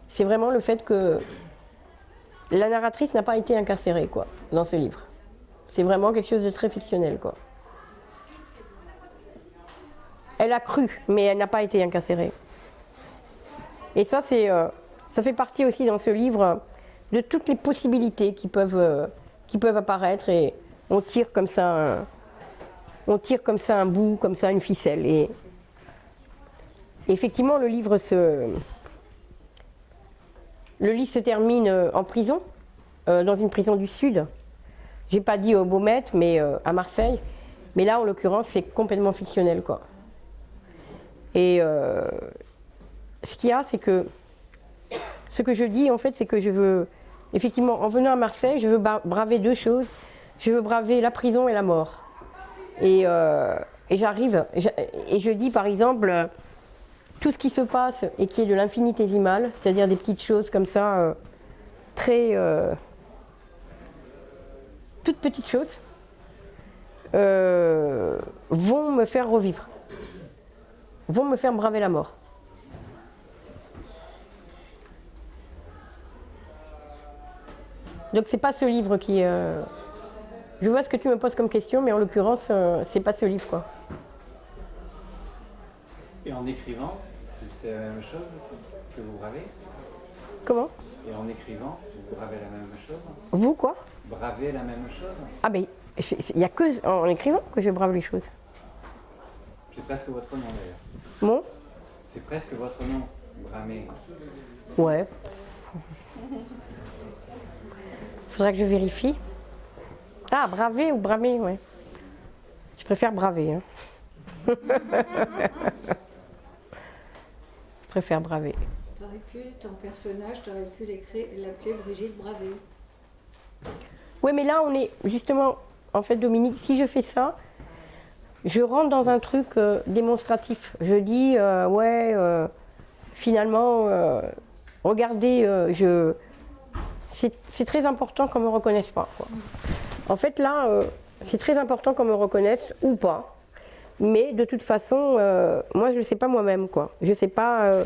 c'est vraiment le fait que la narratrice n'a pas été incarcérée, quoi, dans ce livre. C'est vraiment quelque chose de très fictionnel, quoi. Elle a cru, mais elle n'a pas été incarcérée. Et ça, ça fait partie aussi dans ce livre de toutes les possibilités qui peuvent apparaître, et on tire comme ça un bout, comme ça une ficelle. Et effectivement, le livre se termine en prison, dans une prison du Sud. J'ai pas dit au Baumettes, mais à Marseille. Mais là, en l'occurrence, c'est complètement fictionnel, quoi. Et ce qu'il y a, c'est que ce que je dis, en fait, c'est que je veux, effectivement, en venant à Marseille, je veux braver deux choses. Je veux braver la prison et la mort. Et j'arrive, et je dis, par exemple, tout ce qui se passe et qui est de l'infinitésimal, c'est-à-dire des petites choses comme ça, très toutes petites choses, vont me faire revivre, vont me faire braver la mort. Donc c'est pas ce livre qui... Je vois ce que tu me poses comme question, mais en l'occurrence, c'est pas ce livre, quoi. Et en écrivant, c'est la même chose que vous bravez? Comment? Et en écrivant, vous bravez la même chose? Vous, quoi? Braver la même chose? Ah ben, il n'y a que en écrivant que je brave les choses. C'est presque votre nom, d'ailleurs. Bon? C'est presque votre nom, Bramé. Ouais. Faudrait que je vérifie. Ah, braver ou bramer, ouais. Je préfère braver. Hein. Je préfère braver. Ton personnage, tu aurais pu l'appeler Brigitte Bravé. Oui, mais là, on est justement, en fait, Dominique, si je fais ça, je rentre dans un truc démonstratif. Je dis, finalement, regardez, c'est très important qu'on me reconnaisse pas, quoi. En fait, là, c'est très important qu'on me reconnaisse ou pas. Mais de toute façon, moi, je ne sais pas moi-même, quoi. Je sais pas.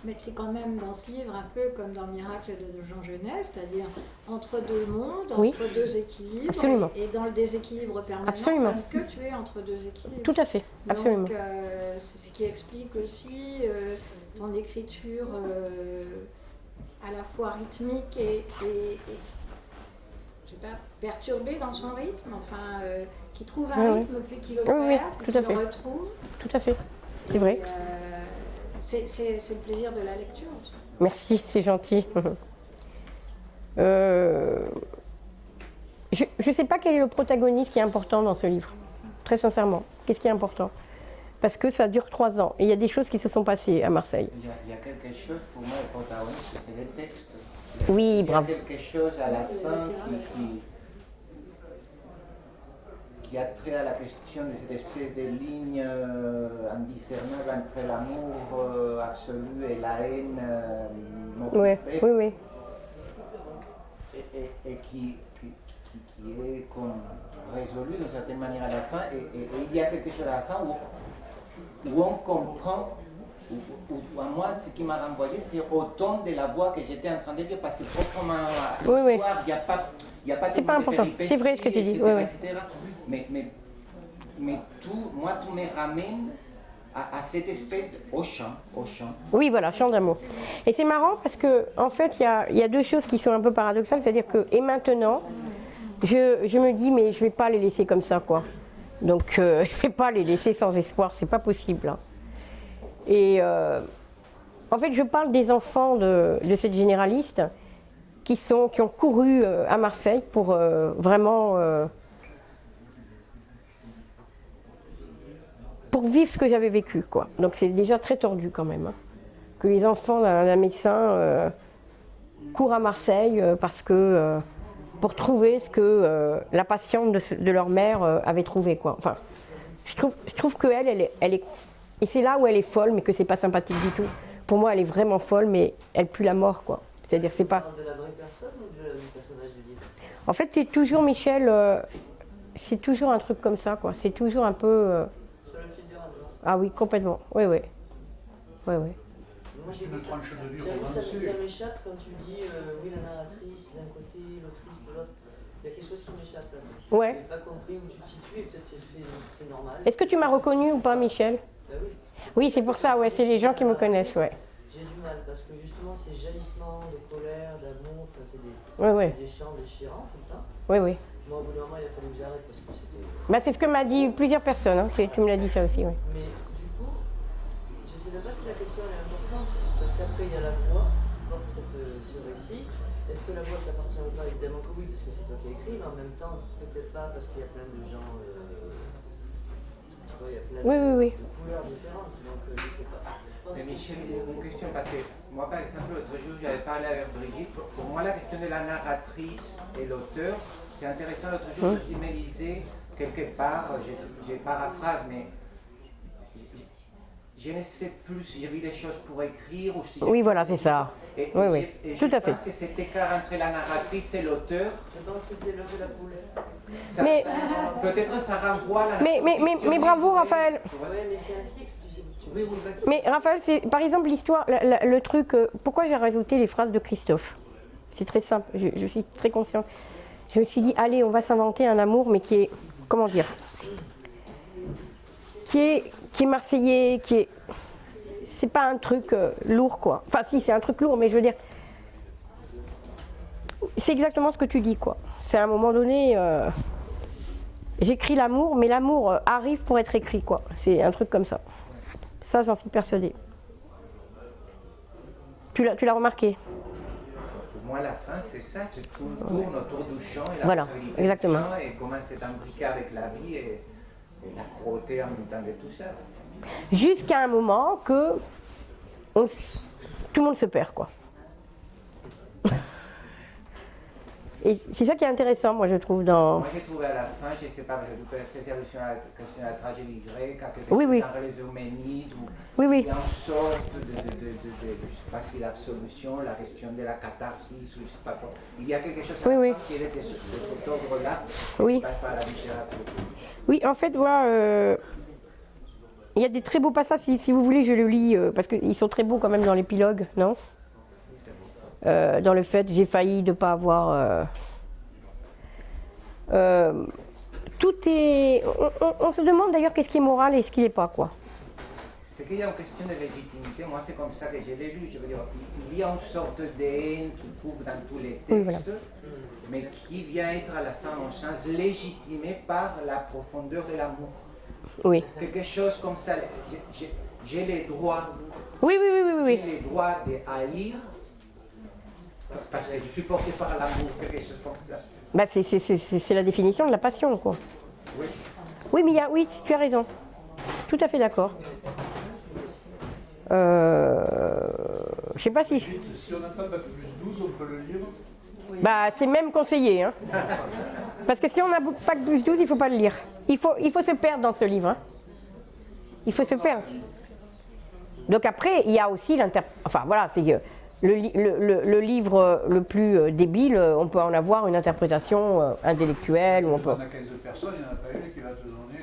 Mais tu es quand même dans ce livre un peu comme dans le Miracle de Jean Genet, c'est-à-dire entre deux mondes, Oui. entre deux équilibres. Absolument. Et dans le déséquilibre permanent, Absolument. parce que tu es entre deux équilibres. Tout à fait, absolument. Donc, c'est ce qui explique aussi ton écriture à la fois rythmique et je sais pas, perturbée dans son rythme, enfin, qui trouve un rythme, puis qui le perd, puis qui le retrouve. Tout à fait, c'est vrai. C'est le plaisir de la lecture aussi. Merci, c'est gentil. Je ne sais pas quel est le protagoniste qui est important dans ce livre, très sincèrement. Qu'est-ce qui est important? Parce que ça dure 3 ans et il y a des choses qui se sont passées à Marseille. Il y a quelque chose, pour moi, le protagoniste, c'est le texte. Oui, bravo. Il y a quelque chose à la fin qui a trait à la question de cette espèce de ligne indiscernable entre l'amour absolu et la haine motivée. Oui. Et qui est comme résolu d'une certaine manière à la fin. Et il y a quelque chose à la fin où on comprend, ou à moi, ce qui m'a renvoyé, c'est au ton de la voix que j'étais en train de dire, parce que proprement à l'histoire, il n'y a pas c'est pas important, c'est vrai ce que tu dis. etc. Mais tout me ramène à cette espèce au chant. Oui, voilà, chant d'amour. Et c'est marrant parce que, en fait, il y a deux choses qui sont un peu paradoxales, c'est-à-dire que, et maintenant, je me dis, mais je ne vais pas les laisser comme ça, quoi. Donc, je ne vais pas les laisser sans espoir, c'est pas possible. Hein. Et en fait, je parle des enfants de cette généraliste qui ont couru à Marseille pour vraiment pour vivre ce que j'avais vécu, quoi. Donc c'est déjà très tordu quand même, hein, que les enfants d'un médecin courent à Marseille parce que pour trouver ce que la patiente de leur mère avait trouvé, quoi. Enfin, je trouve qu'elle est et c'est là où elle est folle, mais que c'est pas sympathique du tout. Pour moi, elle est vraiment folle, mais elle pue la mort, quoi. C'est-à-dire, c'est pas. De la vraie personne ou du personnage du livre? En fait, c'est toujours Michel. C'est toujours un truc comme ça, quoi. C'est toujours un peu. Ah oui, complètement. Oui, oui. Oui, oui. Moi, C'est une tranche de vie j'avoue, ça romancée. m'échappe quand tu dis oui, la narratrice d'un côté, l'autrice de l'autre. Il y a quelque chose qui m'échappe là. Ouais. Je n'ai pas compris où tu te situes et peut-être c'est normal. Est-ce que tu m'as reconnu ou pas, Michel? Bah oui. Oui, c'est pour ça, ouais, c'est les gens qui me connaissent, ouais. J'ai du mal parce que justement, ces jaillissements de colère, d'amour, enfin, c'est Ouais, ouais. des chants déchirants tout le temps. Oui, oui. Moi, au bout d'un moment, il a fallu que j'arrête parce que c'était. Bah, c'est ce que m'a dit plusieurs personnes, hein. Tu me l'as dit ça aussi, oui. Mais du coup, je ne sais même pas si la question elle est importante, parce qu'après il y a la voix qui porte ce récit. Est-ce que la voix t'appartient ou pas? Évidemment que oui, parce que c'est toi qui as écrit, mais en même temps, peut-être pas, parce qu'il y a plein de gens. Tu vois, il y a plein Oui, oui, oui. de couleurs différentes, donc je ne sais pas. Je pense Mais que Michel, une question, parce que moi, par exemple, l'autre jour, j'avais parlé avec Brigitte. Pour moi, la question de la narratrice et l'auteur, c'est intéressant. L'autre jour, je me disais, quelque part, je paraphrase, mais je ne sais plus si j'ai vu les choses pour écrire ou si j'ai... Oui, voilà, c'est ça. Et, Oui, oui, et tout je à fait. pense que cet écart entre la narratrice et l'auteur, je pense que c'est l'œuf et la poule. Mais- peut-être ça renvoie à la Mais bravo, Raphaël. Tu vois. Ouais, mais c'est un cycle, tu sais pas qui. Mais Raphaël, c'est par exemple l'histoire, le truc. Pourquoi j'ai rajouté les phrases de Christophe? C'est très simple, je suis très consciente. Je me suis dit, allez, on va s'inventer un amour, mais qui est, comment dire, qui est marseillais, qui est. C'est pas un truc lourd, quoi. Enfin, si, c'est un truc lourd, mais je veux dire. C'est exactement ce que tu dis, quoi. C'est à un moment donné. J'écris l'amour, mais l'amour arrive pour être écrit, quoi. C'est un truc comme ça. Ça, j'en suis persuadée. Tu l'as remarqué? Pour moi, la fin, c'est ça. Tu tournes autour du chant et la Voilà, fragilité du exactement. chant et comment c'est imbriqué avec la vie et la cruauté en même temps de tout ça. Jusqu'à un moment que tout le monde se perd, quoi. Et c'est ça qui est intéressant, moi, je trouve, dans... Moi, j'ai trouvé à la fin, je ne sais pas, parce que tu peux faire spécialisation à la question de la tragédie grecque, à quelque Oui, chose oui. dans les Euménides, où Oui, oui. il y a une sorte je ne sais pas si l'absolution, la question de la catharsis, ou je ne sais pas quoi. Il y a quelque chose à Oui, la oui. fin qui est de cet ordre-là, Oui. qui passe par la littérature. Oui, en fait, voilà, il y a des très beaux passages, si vous voulez, je le lis, parce qu'ils sont très beaux quand même dans l'épilogue, non? Dans le fait, j'ai failli de ne pas avoir... tout est... On se demande d'ailleurs qu'est-ce qui est moral et ce qui n'est pas, quoi. C'est qu'il y a une question de légitimité, moi c'est comme ça que je l'ai lu, je veux dire, il y a une sorte de haine qui couvre dans tous les textes, Oui, voilà. mais qui vient être à la fin, en sens, légitimé par la profondeur de l'amour. Oui. Quelque chose comme ça, j'ai les droits, Oui, oui, oui, oui, oui. j'ai les droits de haïr, parce que je suis porté par l'amour, quelque chose comme ça. Bah, c'est la définition de la passion, quoi. Oui. Oui, mais oui, tu as raison. Tout à fait d'accord. Je sais pas si... Si on n'a pas bac plus 12, on peut le lire. Bah, c'est même conseillé, hein. Parce que si on a pas que plus 12, il faut pas le lire. Il faut se perdre dans ce livre, hein. Il faut se perdre. Donc après, il y a aussi enfin voilà, c'est que le livre le plus débile, on peut en avoir une interprétation intellectuelle, ou on peut... On a 15 personnes, il n'y en a pas une qui va te donner